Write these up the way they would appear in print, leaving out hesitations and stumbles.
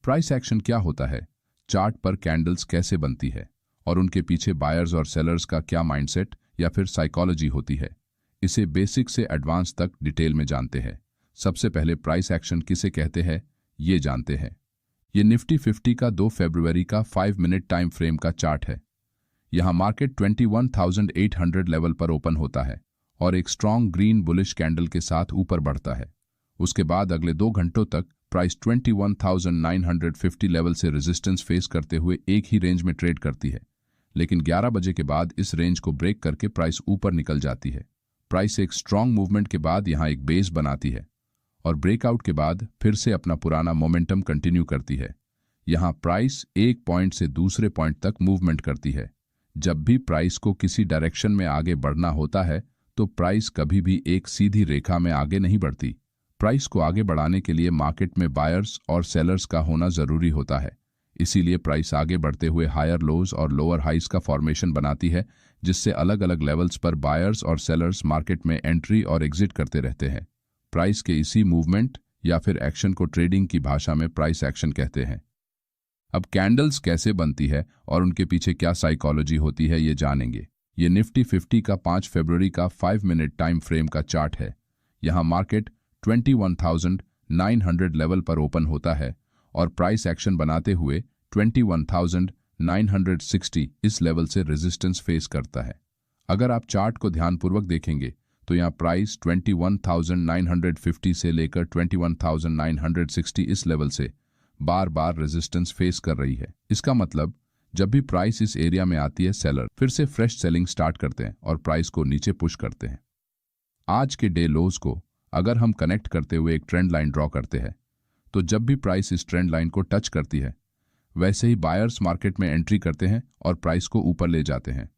Price action क्या होता है, चार्ट पर कैंडल्स कैसे बनती है और उनके पीछे बायर्स और सेलर्स का क्या माइंडसेट या फिर साइकोलॉजी होती है, इसे बेसिक से एडवांस तक डिटेल में जानते हैं। सबसे पहले प्राइस एक्शन किसे कहते हैं ये जानते हैं। ये निफ्टी 50 का 2 फरवरी का 5 मिनट टाइम फ्रेम का चार्ट है। यहाँ मार्केट 21,800 लेवल पर ओपन होता है और एक स्ट्रॉन्ग ग्रीन बुलिश कैंडल के साथ ऊपर बढ़ता है। उसके बाद अगले 2 घंटों तक प्राइस 21,950 लेवल से रेजिस्टेंस फेस करते हुए एक ही रेंज में ट्रेड करती है, लेकिन 11 बजे के बाद इस रेंज को ब्रेक करके प्राइस ऊपर निकल जाती है। प्राइस एक स्ट्रॉन्ग मूवमेंट के बाद यहाँ एक बेस बनाती है और ब्रेकआउट के बाद फिर से अपना पुराना मोमेंटम कंटिन्यू करती है। यहाँ प्राइस एक पॉइंट से दूसरे पॉइंट तक मूवमेंट करती है। जब भी प्राइस को किसी डायरेक्शन में आगे बढ़ना होता है तो प्राइस कभी भी एक सीधी रेखा में आगे नहीं बढ़ती। प्राइस को आगे बढ़ाने के लिए मार्केट में बायर्स और सेलर्स का होना जरूरी होता है। इसीलिए प्राइस आगे बढ़ते हुए हायर लोज और लोअर हाइज का फॉर्मेशन बनाती है, जिससे अलग अलग लेवल्स पर बायर्स और सेलर्स मार्केट में एंट्री और एग्जिट करते रहते हैं। प्राइस के इसी मूवमेंट या फिर एक्शन को ट्रेडिंग की भाषा में प्राइस एक्शन कहते हैं। अब कैंडल्स कैसे बनती है और उनके पीछे क्या साइकोलॉजी होती है ये जानेंगे। ये निफ्टी 50 का 5 फरवरी का 5 मिनट टाइम फ्रेम का चार्ट है। यहाँ मार्केट 21,900 लेवल पर ओपन होता है और प्राइस एक्शन बनाते हुए 21,960 इस लेवल से रेजिस्टेंस फेस करता है। अगर आप चार्ट को ध्यानपूर्वक देखेंगे तो यहाँ प्राइस 21,950 से लेकर 21,960 इस लेवल से बार बार रेजिस्टेंस फेस कर रही है। इसका मतलब जब भी प्राइस इस एरिया में आती है, सेलर फिर से फ्रेश सेलिंग स्टार्ट करते हैं और प्राइस को नीचे पुश करते हैं। आज के डे लोज को अगर हम कनेक्ट करते हुए एक ट्रेंड लाइन ड्रॉ करते हैं तो जब भी प्राइस इस ट्रेंड लाइन को टच करती है वैसे ही बायर्स मार्केट में एंट्री करते हैं और प्राइस को ऊपर ले जाते हैं।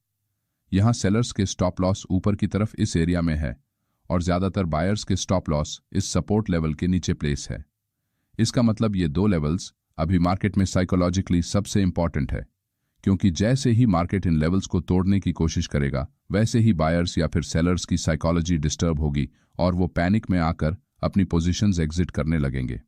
यहाँ सेलर्स के स्टॉप लॉस ऊपर की तरफ इस एरिया में है और ज्यादातर बायर्स के स्टॉप लॉस इस सपोर्ट लेवल के नीचे प्लेस है। इसका मतलब ये 2 लेवल्स अभी मार्केट में साइकोलॉजिकली सबसे इंपॉर्टेंट है, क्योंकि जैसे ही मार्केट इन लेवल्स को तोड़ने की कोशिश करेगा वैसे ही बायर्स या फिर सेलर्स की साइकोलॉजी डिस्टर्ब होगी और वो पैनिक में आकर अपनी पोजीशंस एग्जिट करने लगेंगे।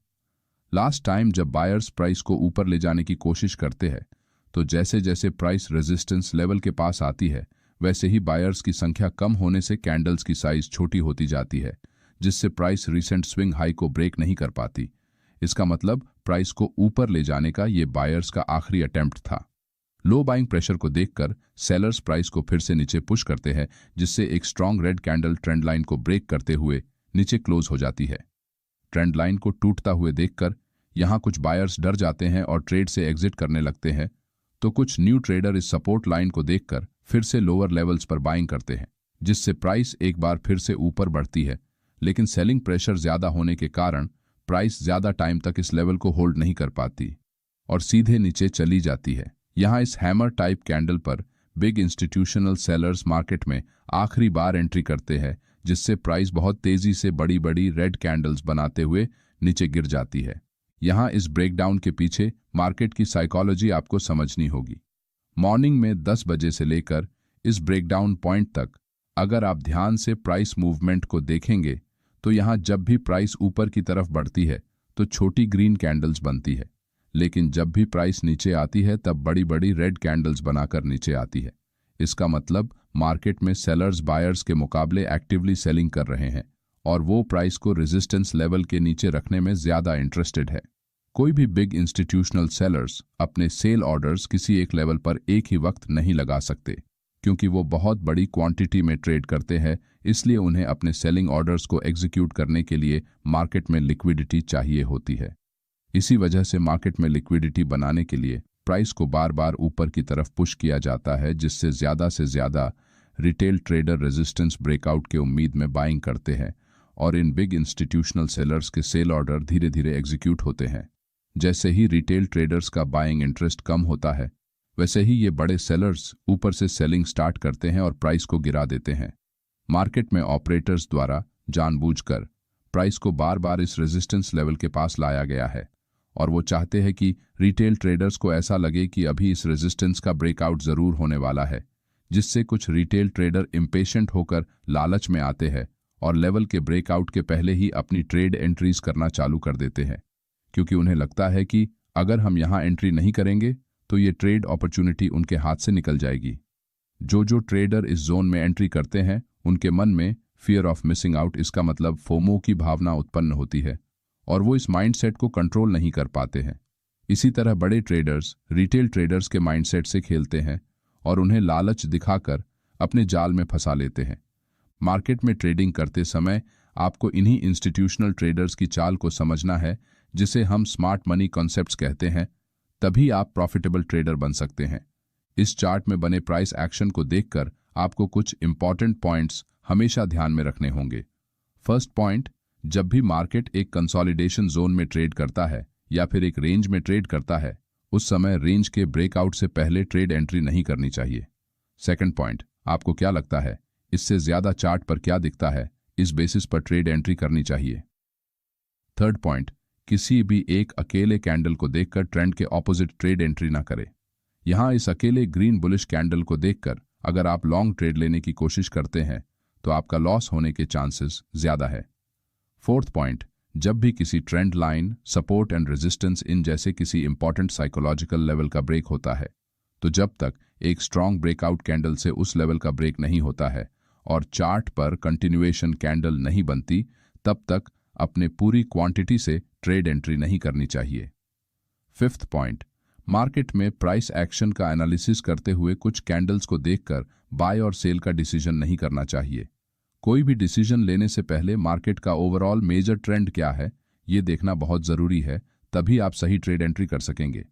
लास्ट टाइम जब बायर्स प्राइस को ऊपर ले जाने की कोशिश करते हैं तो जैसे जैसे प्राइस रेजिस्टेंस लेवल के पास आती है वैसे ही बायर्स की संख्या कम होने से कैंडल्स की साइज छोटी होती जाती है, जिससे प्राइस रिसेंट स्विंग हाई को ब्रेक नहीं कर पाती। इसका मतलब प्राइस को ऊपर ले जाने का ये बायर्स का आखिरी अटेम्प्ट था। लो बाइंग प्रेशर को देखकर सेलर्स प्राइस को फिर से नीचे पुश करते हैं, जिससे एक strong red candle trend line को ब्रेक करते हुए नीचे क्लोज हो जाती है। ट्रेंड लाइन को टूटता हुए देखकर यहाँ कुछ बायर्स डर जाते हैं और ट्रेड से एग्जिट करने लगते हैं, तो कुछ न्यू ट्रेडर इस सपोर्ट लाइन को देखकर फिर से लोअर लेवल्स पर बाइंग करते हैं, जिससे प्राइस एक बार फिर से ऊपर बढ़ती है। लेकिन सेलिंग प्रेशर ज्यादा होने के कारण प्राइस ज्यादा टाइम तक इस लेवल को होल्ड नहीं कर पाती और सीधे नीचे चली जाती है। यहाँ इस हैमर टाइप कैंडल पर बिग इंस्टीट्यूशनल सेलर्स मार्केट में आखिरी बार एंट्री करते हैं, जिससे प्राइस बहुत तेजी से बड़ी बड़ी रेड कैंडल्स बनाते हुए नीचे गिर जाती है। यहाँ इस ब्रेकडाउन के पीछे मार्केट की साइकोलॉजी आपको समझनी होगी। मॉर्निंग में 10 बजे से लेकर इस ब्रेकडाउन पॉइंट तक अगर आप ध्यान से प्राइस मूवमेंट को देखेंगे तो यहाँ जब भी प्राइस ऊपर की तरफ बढ़ती है तो छोटी ग्रीन कैंडल्स बनती है, लेकिन जब भी प्राइस नीचे आती है तब बड़ी बड़ी रेड कैंडल्स बनाकर नीचे आती है। इसका मतलब मार्केट में सेलर्स बायर्स के मुकाबले एक्टिवली सेलिंग कर रहे हैं और वो प्राइस को रेजिस्टेंस लेवल के नीचे रखने में ज्यादा इंटरेस्टेड है। कोई भी बिग इंस्टीट्यूशनल सेलर्स अपने सेल ऑर्डर्स किसी एक लेवल पर एक ही वक्त नहीं लगा सकते, क्योंकि वो बहुत बड़ी क्वांटिटी में ट्रेड करते हैं। इसलिए उन्हें अपने सेलिंग ऑर्डर्स को एग्जीक्यूट करने के लिए मार्केट में लिक्विडिटी चाहिए होती है। इसी वजह से मार्केट में लिक्विडिटी बनाने के लिए प्राइस को बार बार ऊपर की तरफ पुश किया जाता है, जिससे ज्यादा से ज्यादा रिटेल ट्रेडर रेजिस्टेंस ब्रेकआउट के उम्मीद में बाइंग करते हैं और इन बिग इंस्टीट्यूशनल सेलर्स के सेल ऑर्डर धीरे धीरे एग्जीक्यूट होते हैं। जैसे ही रिटेल ट्रेडर्स का बाइंग इंटरेस्ट कम होता है वैसे ही ये बड़े सेलर्स ऊपर से सेलिंग स्टार्ट करते हैं और प्राइस को गिरा देते हैं। मार्केट में ऑपरेटर्स द्वारा जानबूझकर प्राइस को बार बार इस रेजिस्टेंस लेवल के पास लाया गया है और वो चाहते हैं कि रिटेल ट्रेडर्स को ऐसा लगे कि अभी इस रेजिस्टेंस का ब्रेकआउट जरूर होने वाला है, जिससे कुछ रिटेल ट्रेडर इम्पेशेंट होकर लालच में आते हैं और लेवल के ब्रेकआउट के पहले ही अपनी ट्रेड एंट्रीज करना चालू कर देते हैं, क्योंकि उन्हें लगता है कि अगर हम यहाँ एंट्री नहीं करेंगे तो ये ट्रेड अपॉर्चुनिटी उनके हाथ से निकल जाएगी। जो ट्रेडर इस जोन में एंट्री करते हैं उनके मन में फियर ऑफ मिसिंग आउट, इसका मतलब फोमो की भावना उत्पन्न होती है और वो इस माइंडसेट को कंट्रोल नहीं कर पाते हैं। इसी तरह बड़े ट्रेडर्स रिटेल ट्रेडर्स के माइंडसेट से खेलते हैं और उन्हें लालच दिखाकर अपने जाल में फंसा लेते हैं। मार्केट में ट्रेडिंग करते समय आपको इन्हीं इंस्टीट्यूशनल ट्रेडर्स की चाल को समझना है, जिसे हम स्मार्ट मनी कॉन्सेप्ट्स कहते हैं। तभी आप प्रॉफिटेबल ट्रेडर बन सकते हैं। इस चार्ट में बने प्राइस एक्शन को देखकर आपको कुछ इंपॉर्टेंट पॉइंट्स हमेशा ध्यान में रखने होंगे। फर्स्ट पॉइंट, जब भी मार्केट एक कंसोलिडेशन जोन में ट्रेड करता है या फिर एक रेंज में ट्रेड करता है, उस समय रेंज के ब्रेकआउट से पहले ट्रेड एंट्री नहीं करनी चाहिए। सेकंड पॉइंट, आपको क्या लगता है इससे ज्यादा चार्ट पर क्या दिखता है, इस बेसिस पर ट्रेड एंट्री करनी चाहिए। थर्ड पॉइंट, किसी भी एक अकेले कैंडल को देखकर ट्रेंड के ऑपोजिट ट्रेड एंट्री ना करें। यहां इस अकेले ग्रीन बुलिश कैंडल को देखकर अगर आप लॉन्ग ट्रेड लेने की कोशिश करते हैं तो आपका लॉस होने के चांसेस ज्यादा है। फोर्थ पॉइंट, जब भी किसी trend line, support and resistance in जैसे किसी इंपॉर्टेंट साइकोलॉजिकल लेवल का ब्रेक होता है, तो जब तक एक स्ट्रॉन्ग ब्रेकआउट कैंडल से उस लेवल का ब्रेक नहीं होता है और चार्ट पर कंटिन्यूएशन कैंडल नहीं बनती, तब तक अपने पूरी क्वांटिटी से ट्रेड एंट्री नहीं करनी चाहिए। फिफ्थ पॉइंट, मार्केट में प्राइस एक्शन का एनालिसिस करते हुए कुछ कैंडल्स को देखकर बाय और सेल का डिसीजन नहीं करना चाहिए। कोई भी डिसीजन लेने से पहले मार्केट का ओवरऑल मेजर ट्रेंड क्या है ये देखना बहुत जरूरी है, तभी आप सही ट्रेड एंट्री कर सकेंगे।